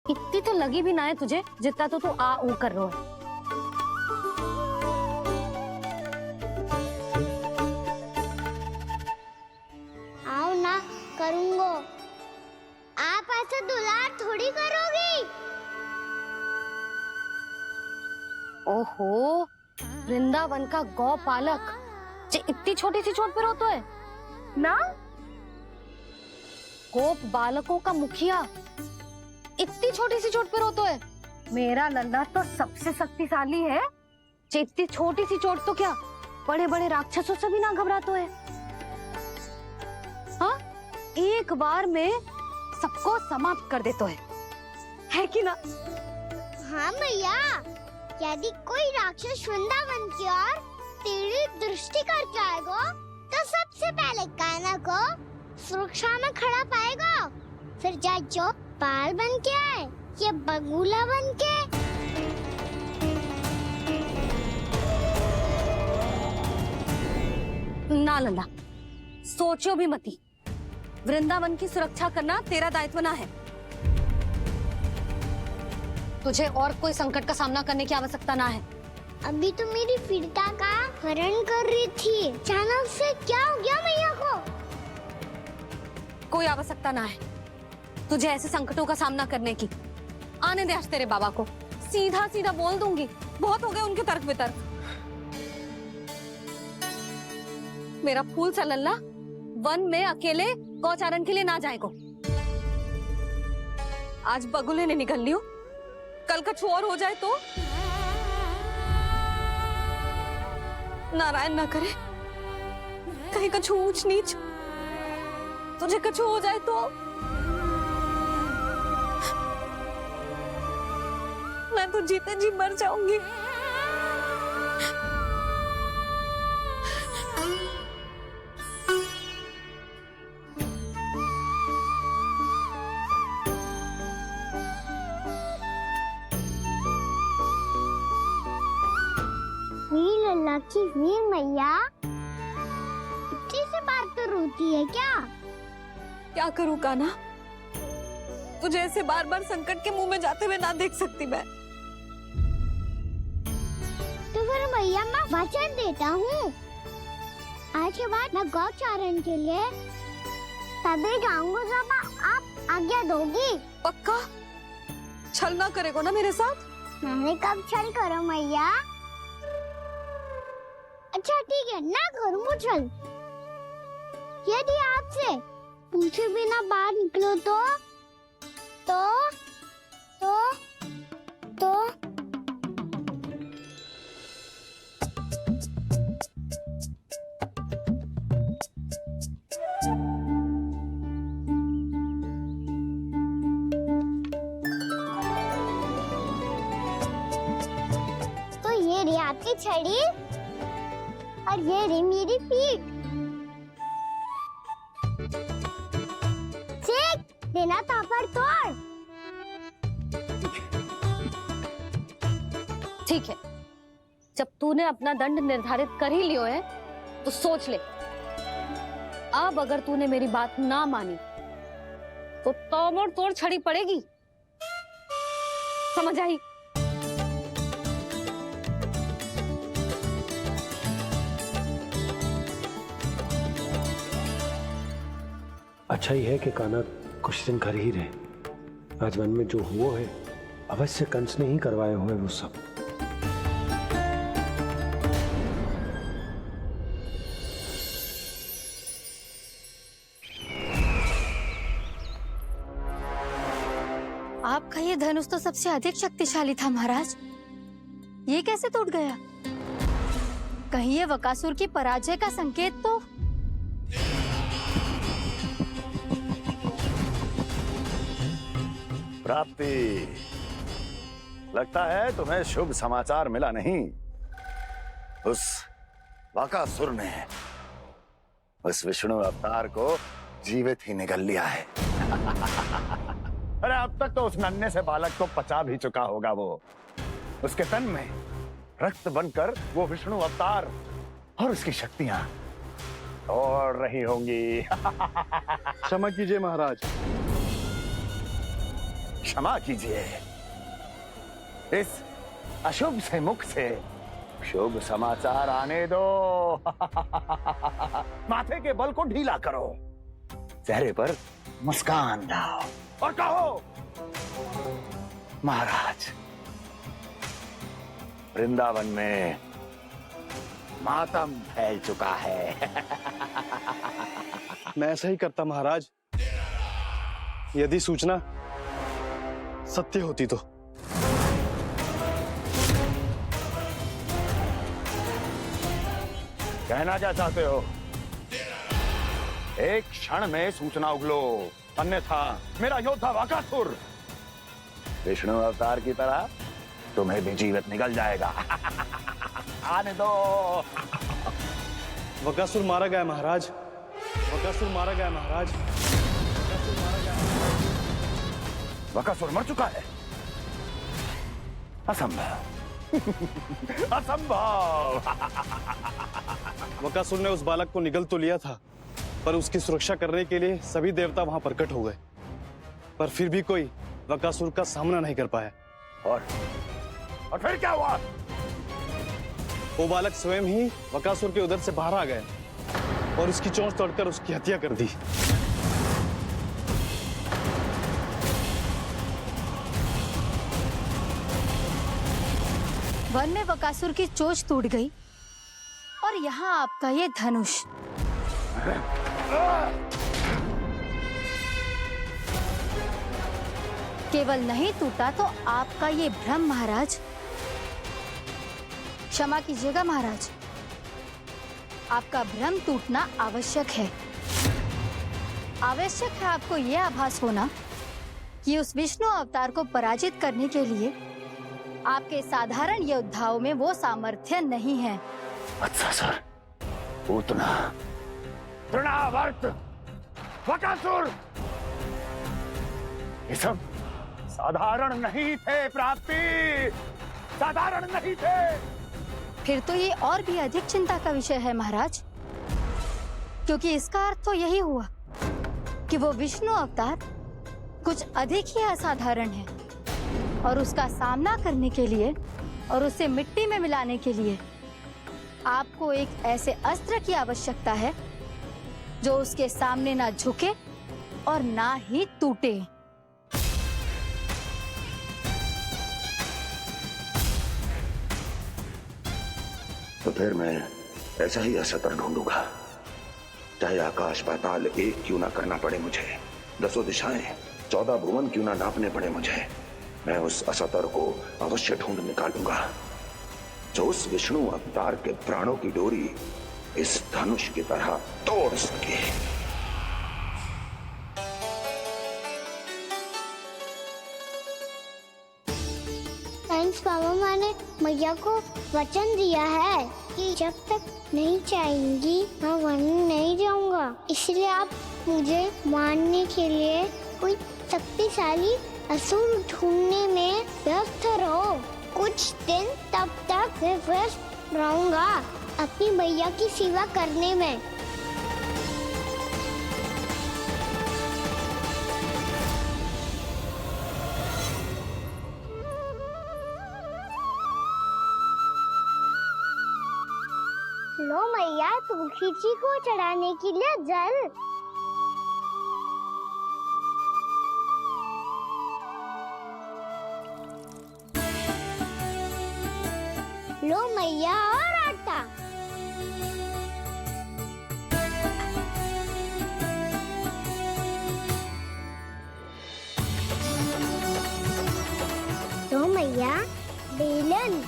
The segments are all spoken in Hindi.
इतनी तो लगी भी ना है तुझे जितना तो तू आ ऊ कर रहा है। आओ ना, करूंगो। आप ऐसा दुलार थोड़ी करोगी। ओहो, वृंदावन का गौपालक जे इतनी छोटी सी चोट पे रोता है ना? गोप बालकों का मुखिया इतनी छोटी सी चोट पे रोता है। मेरा लल्ला तो सबसे शक्तिशाली है, जे इतनी छोटी सी चोट तो क्या बड़े बड़े राक्षसों से भी ना घबराता है। हाँ, एक बार में सबको समाप्त कर देता है कि ना? हाँ मैया, यदि कोई राक्षस वृंदावन की ओर तेरी दृष्टि करके आएगा तो सबसे पहले कान्हा को सुरक्षा में खड़ा पाएगा, फिर चाहे जो पाल बन के आए या बगुला बन के। ना लल्ला, सोचो भी मती। वृंदावन की सुरक्षा करना तेरा दायित्व ना है। तुझे और कोई संकट का सामना करने की आवश्यकता ना है। अभी तो मेरी पीड़िता का हरण कर रही थी, अचानक से क्या हो गया मैया को? कोई आवश्यकता ना है तुझे ऐसे संकटों का सामना करने की। आने दे आज तेरे बाबा को, सीधा सीधा बोल दूंगी। बहुत हो गए उनके तर्क वितर्क। मेरा फूल सा लल्ला वन में अकेले गौचारण के लिए ना जाए को। आज बगुले ने निकल लियो, कल कछु और हो जाए तो? नारायण ना करे, कहीं कछु ऊंच नीच तुझे कछु हो जाए तो? मैं तो जीते जी मर जाऊंगी। वीर लल्ला की वीर मैया इतनी से बार तो रोती है क्या? क्या करूं कान्हा, तुझे ऐसे बार बार संकट के मुंह में जाते हुए ना देख सकती मैं। तो फिर मैया मैं वचन देता हूँ, आज के बाद मैं गौचारण के लिए तभी जाऊंगा जब आप आज्ञा दोगी। पक्का? छल ना करेगा ना मेरे साथ? मैंने कब छल करो मैया? अच्छा ठीक है, ना करूँगा छल। यदि आपसे पूछे बिना बाहर निकलो तो ये रही आपकी छड़ी और ये रही मेरी पीठ। चेक देना तापर तोड़। ठीक है, जब तूने अपना दंड निर्धारित कर ही लियो है तो सोच ले, अब अगर तूने मेरी बात ना मानी तो तोड़ तोड़ छड़ी पड़ेगी। समझ आई? अच्छा ही है कि कान्हा कुछ दिन घर ही रहे। आज वन में जो हुआ है अवश्य कंस ने ही करवाए हुए वो सब। आपका ये धनुष तो सबसे अधिक शक्तिशाली था महाराज, ये कैसे टूट गया? कहीं ये बकासुर की पराजय का संकेत तो? प्राप्ति, लगता है तुम्हें शुभ समाचार मिला नहीं। उस बकासुर ने उस विष्णु अवतार को जीवित ही निगल लिया है। अरे अब तक तो उस नन्हे से बालक को पचा भी चुका होगा वो। उसके तन में रक्त बनकर वो विष्णु अवतार और उसकी शक्तियां दौड़ रही होंगी। क्षमा कीजिए महाराज, क्षमा कीजिए, इस अशुभ से मुख से शुभ समाचार आने दो। माथे के बल को ढीला करो, चेहरे पर मुस्कान लाओ और कहो, महाराज, वृंदावन में मातम फैल चुका है। मैं ऐसा ही करता महाराज, यदि सूचना सत्य होती तो। कहना क्या चाहते हो? एक क्षण में सूचना उगलो, अन्यथा मेरा योद्धा वाकासुर विष्णु अवतार की तरह तुम्हें भी जीवित निकल जाएगा। आने दो। बकासुर मारा गया महाराज, बकासुर मारा गया महाराज, बकासुर मारा गया। बकासुर मर चुका है? असंभव। असंभव। बकासुर ने उस बालक को निगल तो लिया था, पर उसकी सुरक्षा करने के लिए सभी देवता वहां प्रकट हो गए, पर फिर भी कोई बकासुर का सामना नहीं कर पाया। और फिर क्या हुआ? वो बालक स्वयं ही बकासुर के उदर से बाहर आ गए और उसकी चोंच तोड़कर उसकी हत्या कर दी। वन में बकासुर की चोंच टूट गई और यहाँ आपका ये धनुष। केवल नहीं टूटा तो आपका ये भ्रम महाराज। क्षमा कीजिएगा महाराज, आपका भ्रम टूटना आवश्यक है। आवश्यक है आपको यह आभास होना कि उस विष्णु अवतार को पराजित करने के लिए आपके साधारण योद्धाओं में वो सामर्थ्य नहीं है। अच्छा सर, उतना तृणावर्त, बकासुर, ये सब साधारण नहीं थे प्राप्ति, साधारण नहीं थे। फिर तो ये और भी अधिक चिंता का विषय है महाराज, क्योंकि इसका अर्थ तो यही हुआ कि वो विष्णु अवतार कुछ अधिक ही असाधारण है और उसका सामना करने के लिए और उसे मिट्टी में मिलाने के लिए आपको एक ऐसे अस्त्र की आवश्यकता है जो उसके सामने ना झुके और ना ही टूटे। तो फिर मैं ऐसा ही असतर ढूंढूंगा, चाहे आकाश पाताल एक क्यों ना करना पड़े मुझे, 10 दिशाएं 14 भुवन क्यों ना नापने पड़े मुझे, मैं उस असतर को अवश्य ढूंढ निकालूंगा जो उस विष्णु अवतार के प्राणों की डोरी इस धनुष की तरह तोड़ सके। थैंक्स पापा, मैंने मैया को वचन दिया है कि जब तक नहीं चाहेंगी मैं वन नहीं जाऊंगा, इसलिए आप मुझे मारने के लिए कोई शक्तिशाली असुर ढूंढने में व्यस्त रहो। कुछ दिन तब तक मैं व्यस्त रहूंगा अपनी मैया की सेवा करने में। लो मैया, तुलसी जी को चढ़ाने के लिए जल। लो मैया, और आटा। लो मैया, बेलन।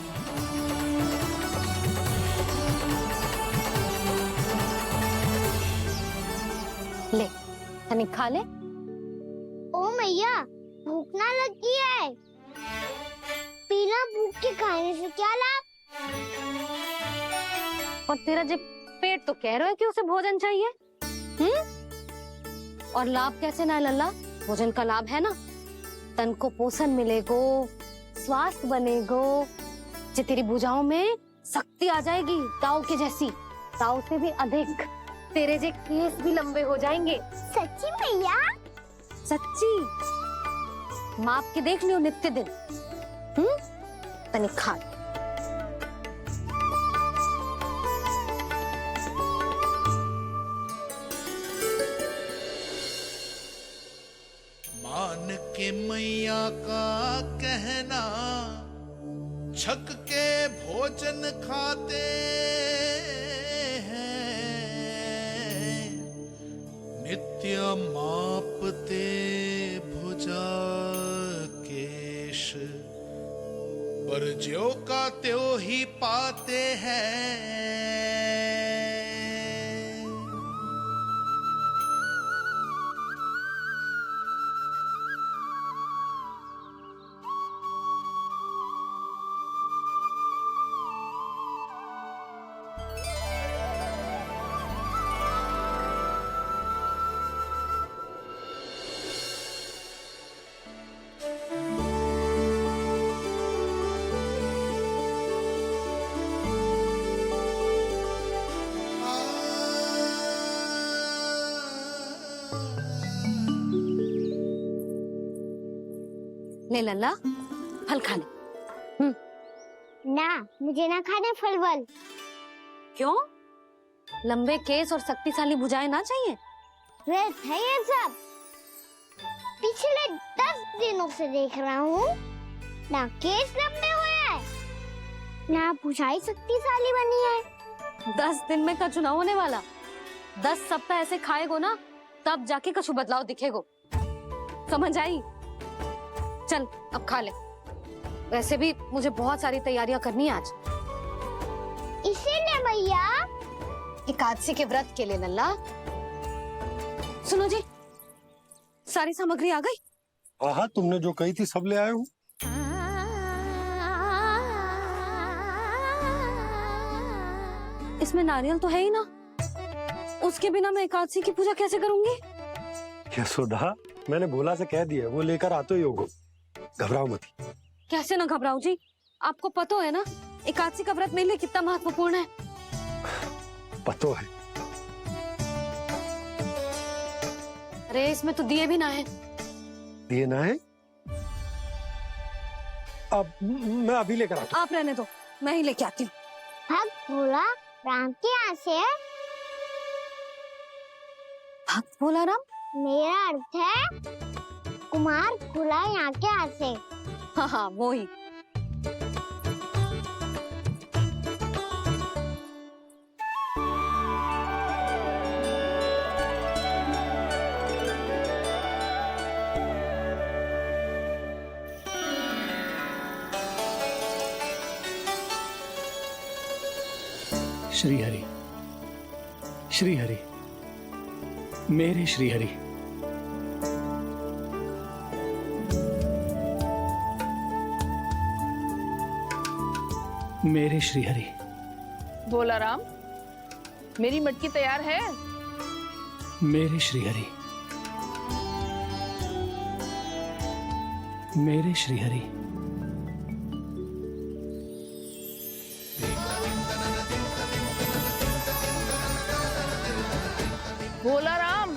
ले तनी खा ले। ओ मैया, भूख ना लगी है। बिना भूख के खाने से क्या लाभ? और तेरा जब पेट तो कह रहा है कि उसे भोजन चाहिए, और लाभ कैसे ना है लल्ला? भोजन का लाभ है ना, तन को पोषण मिलेगो, स्वास्थ्य बनेगो, जे तेरी भुजाओं में शक्ति आ जाएगी ताऊ के जैसी, ताऊ से भी अधिक। तेरे जे केस भी लंबे हो जाएंगे। सच्ची मैया? सच्ची। माप के देख लियो नित्य दिन। तनिक खा। मान के मैया का कहना, छक के भोजन खाते हैं, नित्य मापते भुजा केश, पर ज्यो का त्यों ही पाते हैं। ले लल्ला, फल खा ले। ना, मुझे ना खाने फल वल। क्यों? लंबे केस और शक्तिशाली भुजाएं ना चाहिए? व्यर्थ है ये सब। पिछले 10 दिनों से देख रहा हूँ, ना केस लंबे हुए हैं, ना भुजाएं शक्तिशाली बनी है। 10 दिन में का चुनाव होने वाला। 10 सप्ताह ऐसे खाएगो ना, तब जाके कछु बदलाव दिखेगो। समझ आई? चल अब खा ले। वैसे भी मुझे बहुत सारी तैयारियां करनी है आज। इसीलिए भैया एकादशी के व्रत के लिए लल्ला। सुनो जी, सारी सामग्री आ गई? हाँ, तुमने जो कही थी सब ले आए हूँ। इसमें नारियल तो है ही ना, उसके बिना मैं एकादशी की पूजा कैसे करूंगी? यशोदा, मैंने भोला से कह दिया, वो लेकर आते ही होगो। घबराओ मत। कैसे ना घबराओ जी, आपको पता है ना एकादशी का व्रत मेरे लिए कितना महत्वपूर्ण है। पतो है। अरे इसमें तो दिए भी ना है। दिए ना है? अब मैं अभी लेकर आता हूँ। आप रहने दो, मैं ही लेके आती हूँ। भक्त भोला राम के यहाँ से है। भक्त भोला राम? मेरा अर्थ है कुमार भोला यहाँ के यहाँ से। हाँ हाँ, वो ही। श्री हरि, श्री हरि, मेरे श्री हरि। मेरे श्री हरि। भोला राम, मेरी मटकी तैयार है? मेरे श्री हरि। मेरे श्री हरि। भोला राम,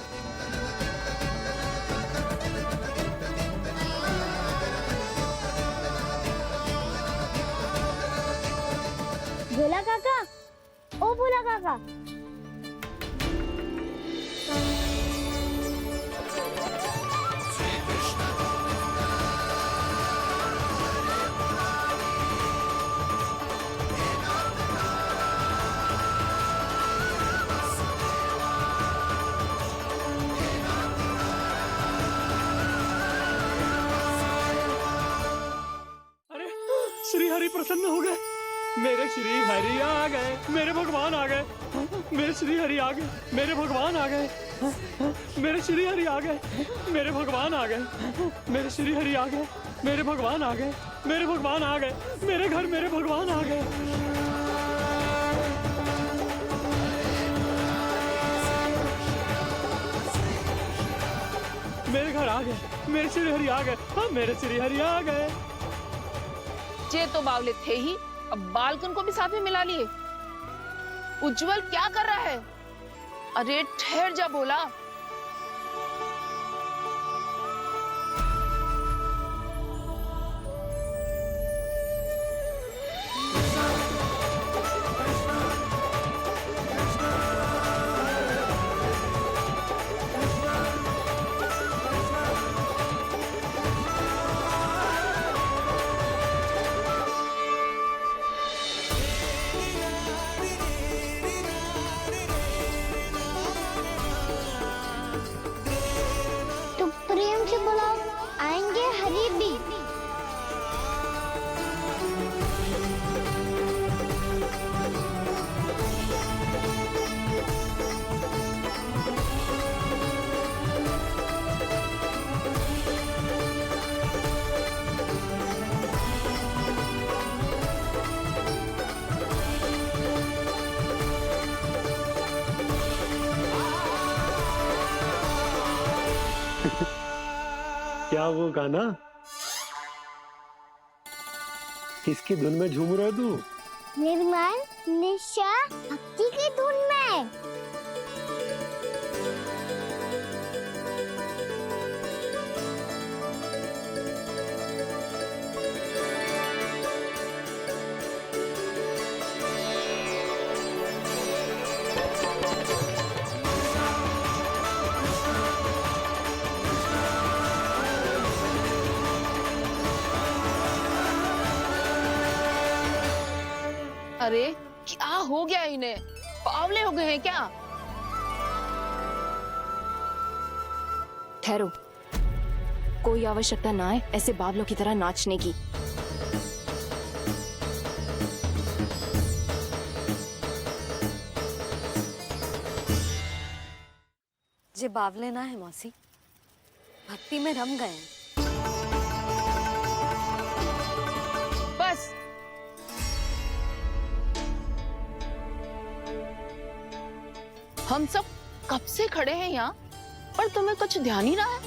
भोला काका, ओ भोला काका। अरे श्री हरि प्रसन्न हो गए। मेरे श्री हरि आ गए, मेरे भगवान आ गए। मेरे श्री हरि आ गए, मेरे भगवान आ गए। मेरे श्री हरि आ गए, मेरे भगवान आ गए। मेरे श्री हरि आ गए, मेरे भगवान आ गए। मेरे भगवान आ गए, मेरे घर मेरे भगवान आ गए। मेरे घर आ गए, मेरे श्री हरि आ गए। हाँ, मेरे श्री हरि आ गए। ये तो बावले थे ही, अब बालकन को भी साथ में मिला लिए। उज्जवल क्या कर रहा है? अरे ठहर जा भोला। आएंगे हरी भी। क्या वो गाना? किसकी धुन में झूम रहा तू? निर्मल निशा भक्ति की धुन में। अरे क्या हो गया इन्हें? पावले हो गए हैं क्या? ठहरो, कोई आवश्यकता ना है ऐसे बावलों की तरह नाचने की। जे बावले ना है मौसी, भक्ति में रम गए हैं। बस हम सब कब से खड़े हैं यहाँ, पर तुम्हें कुछ ध्यान ही ना है।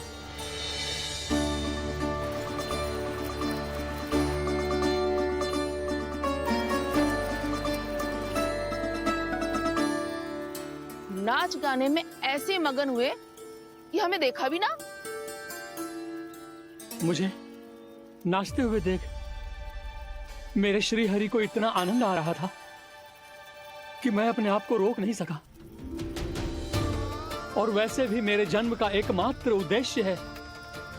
नाच गाने में ऐसे मगन हुए कि हमें देखा भी ना। मुझे नाचते हुए देख मेरे श्री हरि को इतना आनंद आ रहा था कि मैं अपने आप को रोक नहीं सका। और वैसे भी मेरे जन्म का एकमात्र उद्देश्य है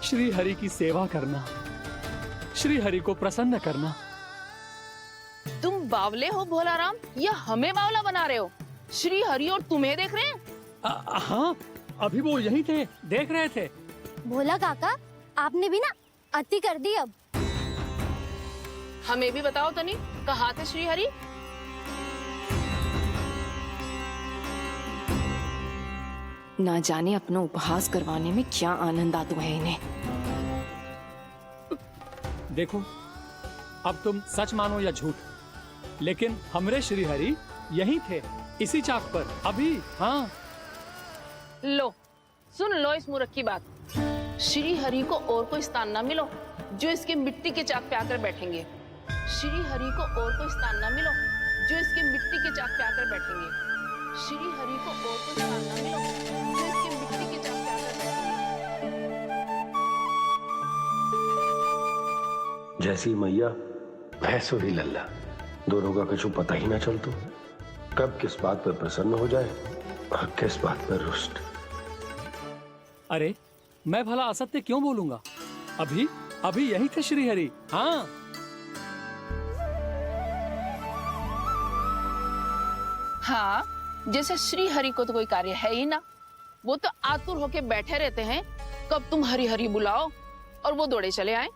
श्री हरि की सेवा करना, श्री हरि को प्रसन्न करना। तुम बावले हो भोलाराम, या हमें बावला बना रहे हो? श्री हरि और तुम्हें देख रहे हैं। हाँ, अभी वो यहीं थे, देख रहे थे। भोला काका, आपने भी ना अति कर दी अब। हमें भी बताओ तनी, कहाँ थे श्री हरि? ना जाने अपना उपहास करवाने में क्या आनंद आता है इन्हें। देखो, अब तुम सच मानो या झूठ, लेकिन हमरे श्री हरि यहीं थे, इसी चाक पर अभी। हाँ, लो सुन लो इस मूर्ख की बात। श्री हरि को और कोई स्थान ना मिलो जो इसके मिट्टी के चाक पे आकर बैठेंगे। श्री हरि को और कोई स्थान ना मिलो जो इसके मिट्टी के चाक पे आकर बैठेंगे। श्री हरि को और कोई स्थान ना मिलो जो इसके मिट्टी के चाक पे आकर बैठेंगे। जैसी मैया भैंसो ही लल्ला, दोनों का कुछ पता ही ना चलतो। कब किस बात पर प्रसन्न हो जाए और किस बात पर रुष्ट। अरे मैं भला असत्य क्यों बोलूंगा? अभी अभी यही थे श्री हरि। हाँ, हाँ, जैसे श्री हरि को तो कोई कार्य है ही ना। वो तो आतुर होके बैठे रहते हैं कब तुम हरि हरि बुलाओ और वो दौड़े चले आए।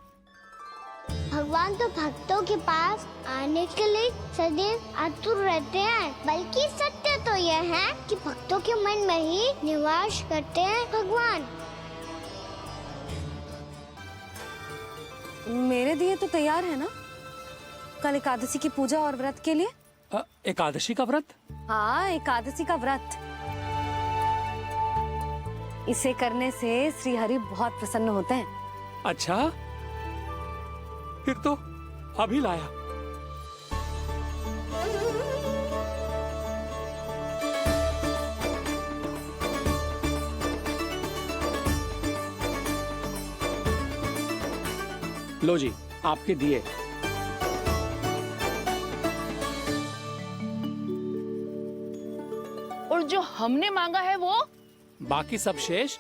भगवान तो भक्तों के पास आने के लिए सदैव आतुर रहते हैं। बल्कि सत्य तो यह है कि भक्तों के मन में ही निवास करते हैं भगवान। मेरे दिए तो तैयार है ना कल एकादशी की पूजा और व्रत के लिए? एकादशी का व्रत? हाँ, एकादशी का व्रत। इसे करने से श्री हरि बहुत प्रसन्न होते हैं। अच्छा, फिर तो अभी लाया। लो जी, आपके दिए। और जो हमने मांगा है वो? बाकी सब शेष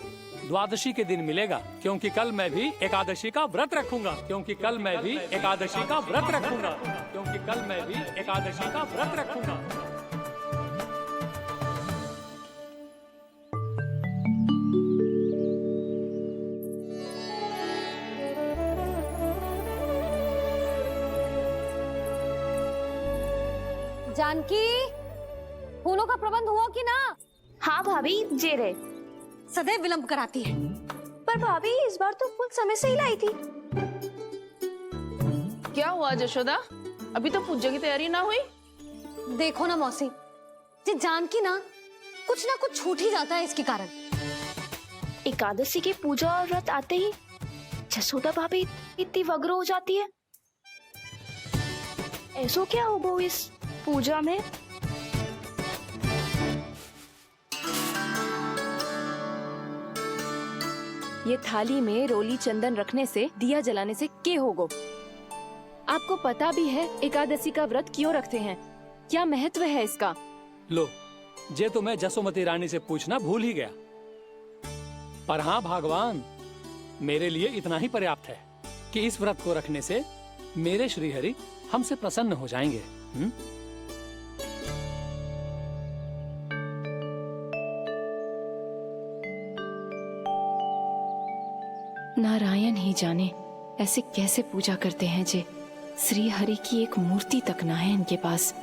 द्वादशी के दिन मिलेगा, क्योंकि कल मैं भी एकादशी का व्रत रखूंगा। क्योंकि कल मैं भी एकादशी का व्रत रखूंगा। क्योंकि कल मैं भी एकादशी का व्रत रखूंगा। जानकी, फूलों का प्रबंध हुआ कि ना? हाँ भाभी, जे रहे। सदैव विलंब कराती है। पर भाभी इस बार तो फूल समय से ही लाई थी। क्या हुआ जशोदा, अभी तो पूजा की तैयारी ना हुई? देखो ना मौसी, ये जानकी ना कुछ छूट ही जाता है इसके कारण। एकादशी की पूजा और व्रत आते ही जसोदा भाभी इतनी वग्र हो जाती है। ऐसो क्या होगा इस पूजा में? ये थाली में रोली चंदन रखने से, दिया जलाने से के होगो? आपको पता भी है एकादशी का व्रत क्यों रखते हैं? क्या महत्व है इसका? लो, जे तो मैं जसोमती रानी से पूछना भूल ही गया। पर हाँ भगवान, मेरे लिए इतना ही पर्याप्त है कि इस व्रत को रखने से मेरे श्रीहरि हमसे प्रसन्न हो जाएंगे। नारायण ही जाने ऐसे कैसे पूजा करते हैं जे श्री हरि की एक मूर्ति तक ना है इनके पास।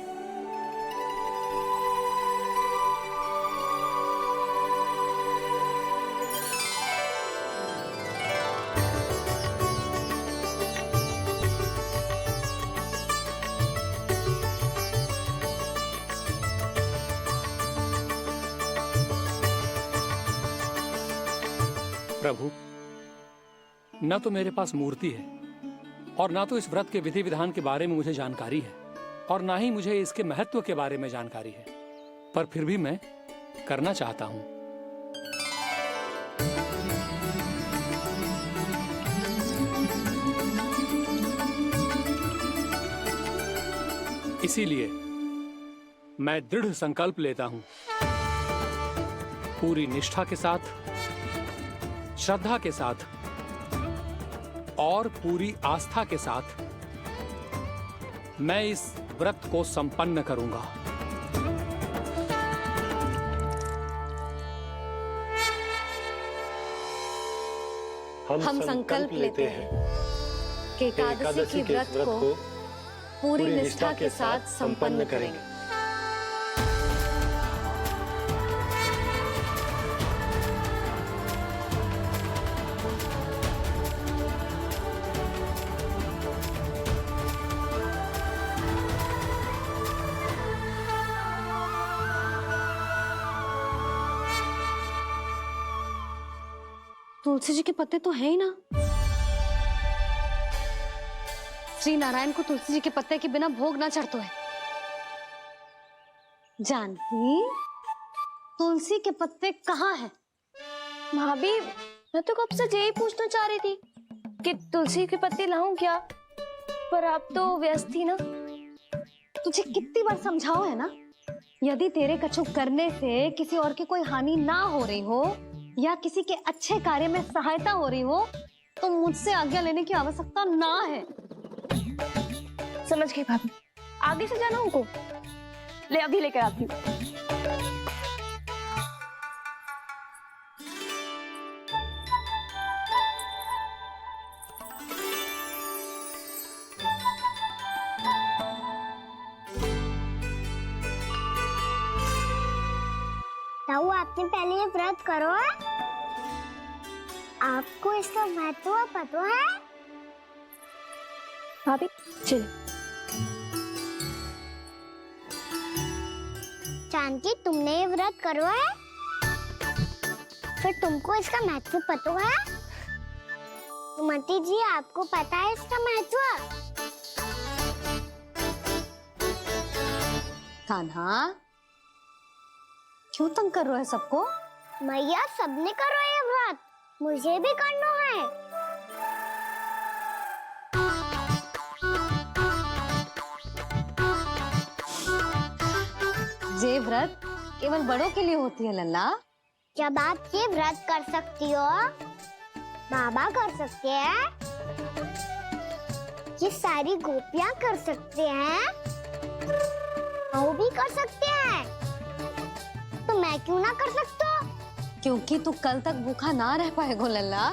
प्रभु, न तो मेरे पास मूर्ति है और ना तो इस व्रत के विधि विधान के बारे में मुझे जानकारी है और ना ही मुझे इसके महत्व के बारे में जानकारी है, पर फिर भी मैं करना चाहता हूं। इसीलिए मैं दृढ़ संकल्प लेता हूं, पूरी निष्ठा के साथ, श्रद्धा के साथ और पूरी आस्था के साथ मैं इस व्रत को संपन्न करूंगा। हम संकल्प लेते हैं कि एकादशी के व्रत को पूरी निष्ठा के साथ संपन्न करेंगे। तुलसी जी के पत्ते तो है ही ना। श्री नारायण को तुलसी जी के पत्ते के बिना भोग ना चढ़तो है। जानकी, तुलसी के पत्ते कहाँ हैं? भाभी, मैं तो कब से यही पूछना चाह रही थी कि तुलसी के पत्ते लाऊं क्या, पर आप तो व्यस्त थी ना। तुझे कितनी बार समझाओ है ना, यदि तेरे कछु करने से किसी और की कोई हानि ना हो रही हो या किसी के अच्छे कार्य में सहायता हो रही हो तो मुझसे आज्ञा लेने की आवश्यकता ना है। समझ गई भाभी, आगे से जाना उनको। ले अभी लेकर आती हूँ। ताऊ, आपने पहले ये व्रत करो है? आपको इसका महत्व पता है? भाभी चल। जानकी, तुमने ये व्रत करो है? फिर तुमको इसका महत्व पता है? सुमति जी, आपको पता है इसका महत्व? कान्हा, क्यों तंग कर रहे हो सबको? मैया, सबने करो ये व्रत, मुझे भी करना है। ये व्रत केवल बड़ों के लिए होती है लल्ला। जब आप ये व्रत कर सकती हो, बाबा कर सकते हैं, ये सारी गोपियां कर सकते हैं, वो भी कर सकते हैं, तो मैं क्यों ना कर सकता? क्योंकि तू कल तक भूखा ना रह पाएगा लल्ला।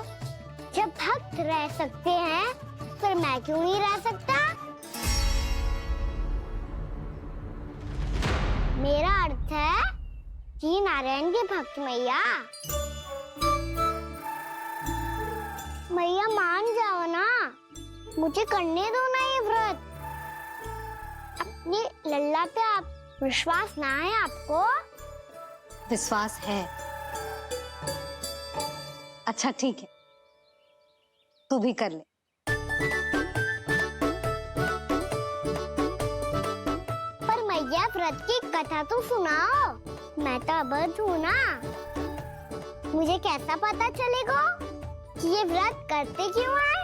जब भक्त रह सकते हैं, फिर मैं क्यों नहीं रह सकता? मेरा अर्थ है कि नारायण के भक्त मैया। मैया मान जाओ ना, मुझे करने दो ना ये व्रत। अपनी लल्ला पे आप विश्वास ना है आपको? विश्वास है। अच्छा ठीक है, तू भी कर ले। पर मैया व्रत की कथा तो सुनाओ, मैं तो अबध हूँ ना। मुझे कैसा पता चलेगा कि ये व्रत करते क्यों हैं?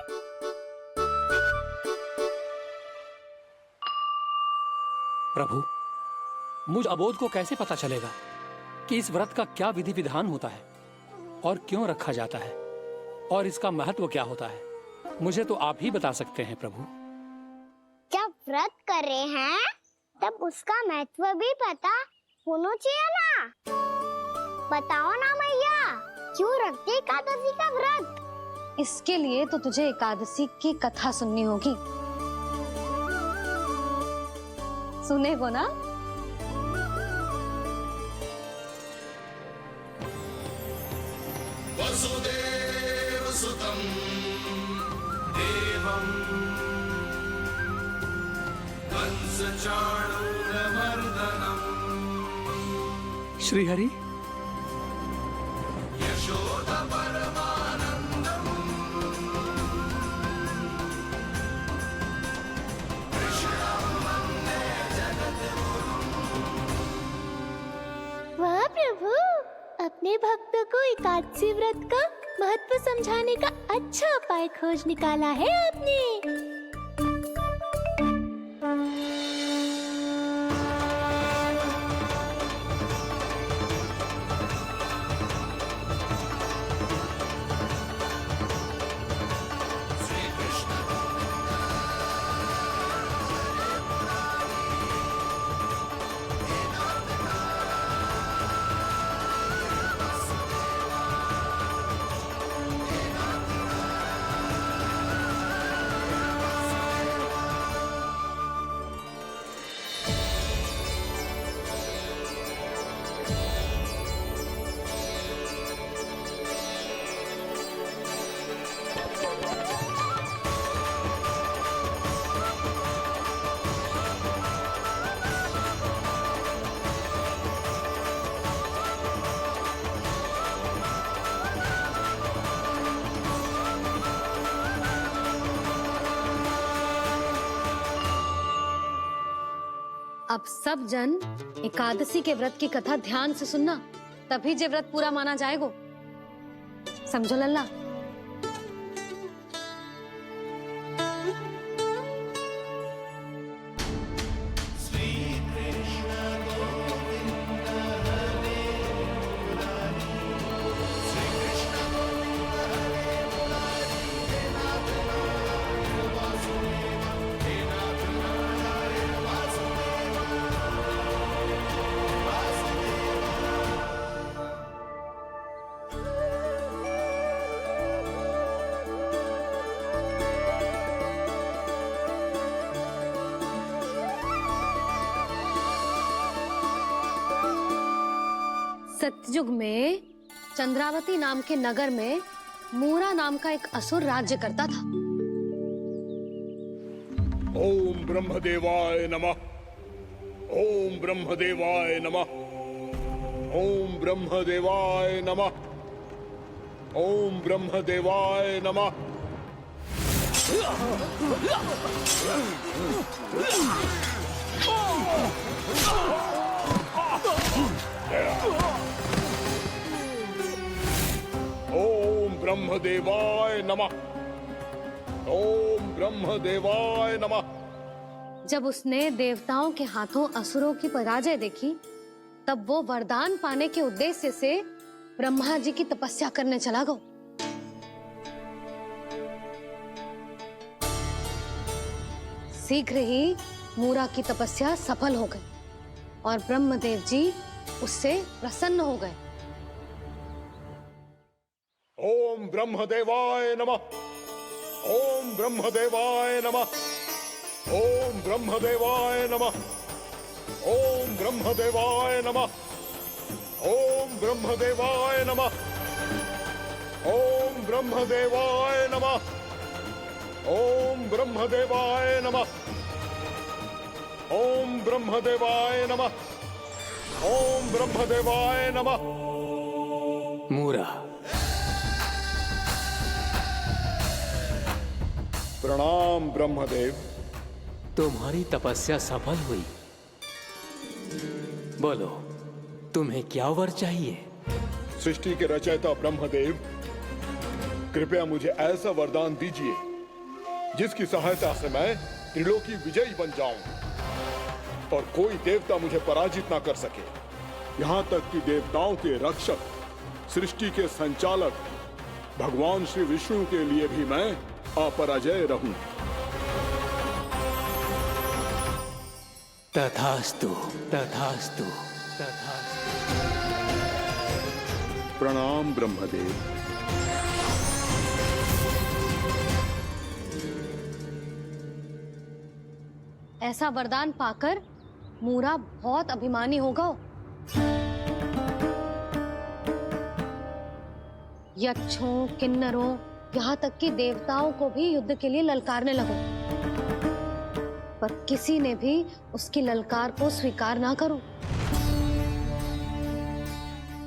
प्रभु, मुझ अबोध को कैसे पता चलेगा कि इस व्रत का क्या विधि विधान होता है और क्यों रखा जाता है और इसका महत्व क्या होता है? मुझे तो आप ही बता सकते हैं प्रभु। जब व्रत कर रहे हैं तब उसका महत्व भी पता होना चाहिए ना। बताओ ना मैया, क्यों रखते एकादशी का व्रत? इसके लिए तो तुझे एकादशी की कथा सुननी होगी। सुनेगो ना? वसुदेव सुतं देवं कंसचाणूरमर्दनम् श्रीहरि, यशोदपरमानन्दम् वाह प्रभु, अपने भक्तों को एकादशी व्रत का महत्व समझाने का अच्छा उपाय खोज निकाला है आपने। अब सब जन एकादशी के व्रत की कथा ध्यान से सुनना, तभी जे व्रत पूरा माना जाएगा। समझो लल्ला? सतयुग में चंद्रावती नाम के नगर में मूरा नाम का एक असुर राज्य करता था। ओम ब्रह्मदेवाय नमः। ओम ब्रह्मदेवाय नमः। ओम ब्रह्मदेवाय नमः। ओम ब्रह्मदेवाय नमः। ओम ब्रह्मदेवाय नमः। ओम ब्रह्मदेवाय नमः। जब उसने देवताओं के हाथों असुरों की पराजय देखी, तब वो वरदान पाने के उद्देश्य से ब्रह्मा जी की तपस्या करने चला गया। शीघ्र ही मूरा की तपस्या सफल हो गई और ब्रह्मदेव जी उससे प्रसन्न हो गए। ओम ब्रह्मदेवाय नमः। ओम ब्रह्मदेवाय नमः। ओम ब्रह्मदेवाय नमः। ओम ब्रह्मदेवाय नमः। ओम ब्रह्मदेवाय नमः। ओम ब्रह्मदेवाय नमः। ओम ब्रह्मदेवाय नमः। ओम ब्रह्मदेवाय नमः। ओम ब्रह्मदेवाय नमः। मूरा, प्रणाम ब्रह्मदेव। तुम्हारी तपस्या सफल हुई। बोलो, तुम्हें क्या वर चाहिए? सृष्टि के रचयिता ब्रह्मदेव, कृपया मुझे ऐसा वरदान दीजिए जिसकी सहायता से मैं त्रिलोकी विजयी बन जाऊं और कोई देवता मुझे पराजित ना कर सके। यहाँ तक कि देवताओं के रक्षक, सृष्टि के संचालक भगवान श्री विष्णु के लिए भी मैं अपराजय रहूं। तथास्तु, तथास्तु, तथास्तु। प्रणाम ब्रह्मदेव। ऐसा वरदान पाकर मूरा बहुत अभिमानी होगा। यक्षों, किन्नरों, यहाँ तक कि देवताओं को भी युद्ध के लिए ललकारने लगो, पर किसी ने भी उसकी ललकार को स्वीकार ना करो,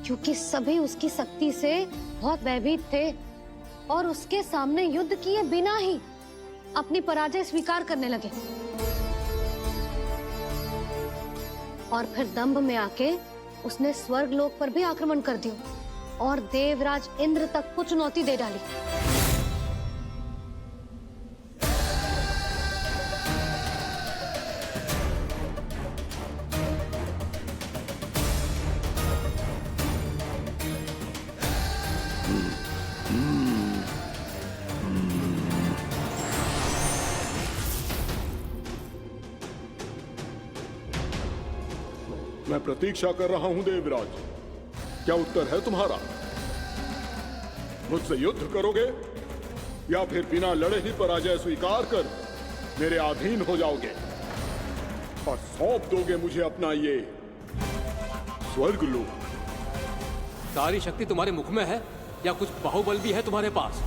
क्योंकि सभी उसकी शक्ति से बहुत भयभीत थे और उसके सामने युद्ध किए बिना ही अपनी पराजय स्वीकार करने लगे। और फिर दंभ में आके उसने स्वर्ग लोक पर भी आक्रमण कर दिया और देवराज इंद्र तक को चुनौती दे डाली। मैं प्रतीक्षा कर रहा हूं देवराज, क्या उत्तर है तुम्हारा? मुझसे युद्ध करोगे या फिर बिना लड़े ही पराजय स्वीकार कर मेरे अधीन हो जाओगे और सौंप दोगे मुझे अपना ये स्वर्ग लोक? सारी शक्ति तुम्हारे मुख में है या कुछ बाहुबल भी है तुम्हारे पास?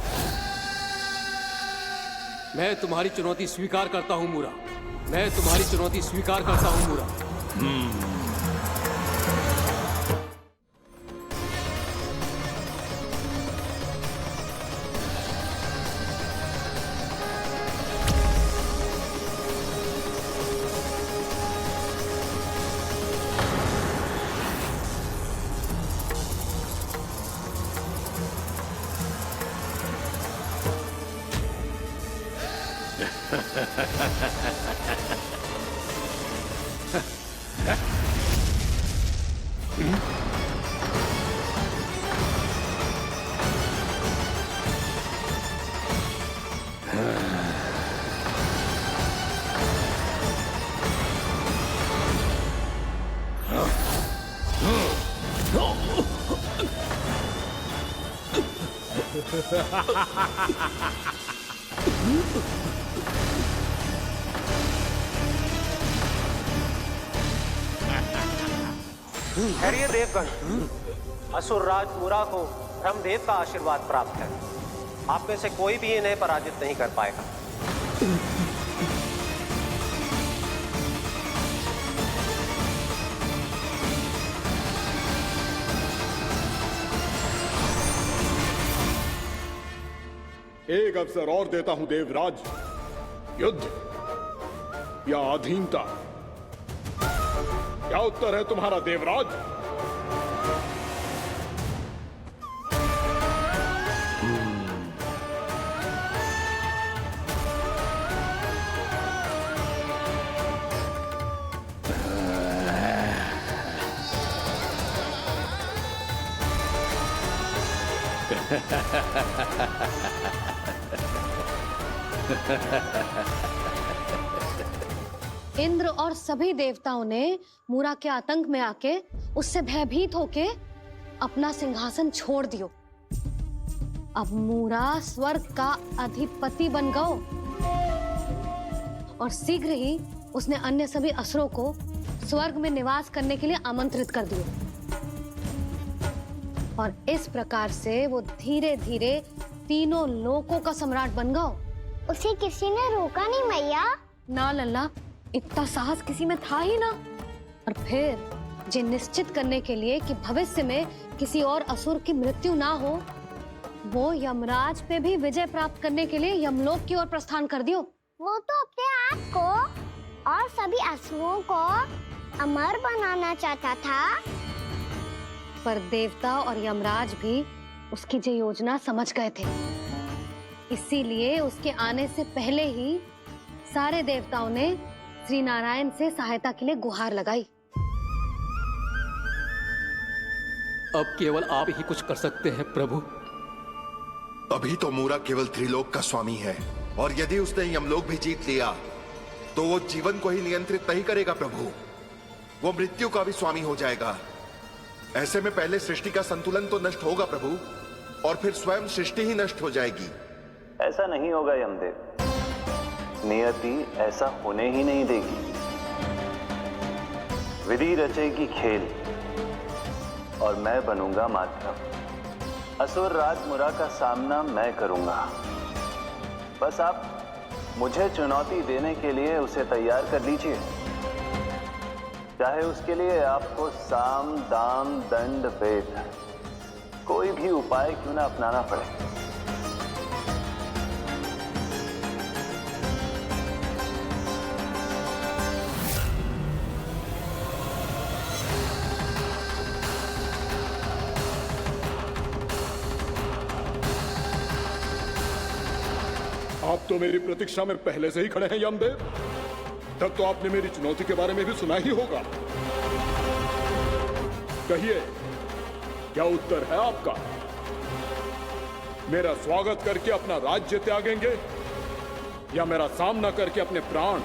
मैं तुम्हारी चुनौती स्वीकार करता हूं मूरा, मैं तुम्हारी चुनौती स्वीकार करता हूं मूरा। खैरिए देवगण, असुर राज मूरा को ब्रह्मदेव का आशीर्वाद प्राप्त है। आप में से कोई भी इन्हें पराजित नहीं कर पाएगा। एक अवसर और देता हूं देवराज, युद्ध या अधीनता, क्या उत्तर है तुम्हारा देवराज? इंद्र और सभी देवताओं ने मूरा के आतंक में आके उससे भयभीत होके अपना सिंहासन छोड़ दियो। अब मूरा स्वर्ग का अधिपति बन गयो और शीघ्र ही उसने अन्य सभी असुरों को स्वर्ग में निवास करने के लिए आमंत्रित कर दिए। और इस प्रकार से वो धीरे धीरे तीनों लोकों का सम्राट बन गया। उसे किसी ने रोका नहीं मैया। ना लल्ला, इतना साहस किसी में था ही ना। और फिर ये निश्चित करने के लिए कि भविष्य में किसी और असुर की मृत्यु ना हो, वो यमराज पे भी विजय प्राप्त करने के लिए यमलोक की ओर प्रस्थान कर दियो। वो तो अपने आप को और सभी असुरों को अमर बनाना चाहता था। पर देवता और यमराज भी उसकी ये योजना समझ गए थे। इसीलिए उसके आने से पहले ही सारे देवताओं ने श्री नारायण से सहायता के लिए गुहार लगाई। अब केवल आप ही कुछ कर सकते हैं प्रभु। अभी तो मूरा केवल त्रिलोक का स्वामी है, और यदि उसने यमलोक भी जीत लिया तो वो जीवन को ही नियंत्रित नहीं करेगा प्रभु, वो मृत्यु का भी स्वामी हो जाएगा। ऐसे में पहले सृष्टि का संतुलन तो नष्ट होगा प्रभु, और फिर स्वयं सृष्टि ही नष्ट हो जाएगी। ऐसा नहीं होगा यमदेव, नियति ऐसा होने ही नहीं देगी। विधि रचेगी खेल और मैं बनूंगा माध्यम। असुर राज मुरा का सामना मैं करूंगा। बस आप मुझे चुनौती देने के लिए उसे तैयार कर लीजिए, चाहे उसके लिए आपको साम दाम दंड भेद कोई भी उपाय क्यों ना अपनाना पड़े। आप तो मेरी प्रतीक्षा में पहले से ही खड़े हैं यमदेव। तब तो आपने मेरी चुनौती के बारे में भी सुना ही होगा। कहिए, क्या उत्तर है आपका? मेरा स्वागत करके अपना राज्य त्यागेंगे या मेरा सामना करके अपने प्राण?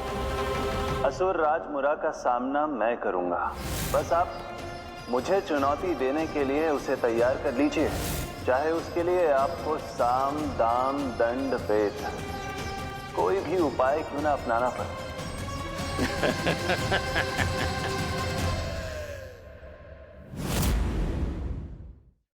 असुर राज मुरा का सामना मैं करूंगा। बस आप मुझे चुनौती देने के लिए उसे तैयार कर लीजिए, चाहे उसके लिए आपको साम दाम दंड भेद कोई भी उपाय क्यों ना अपनाना पड़े।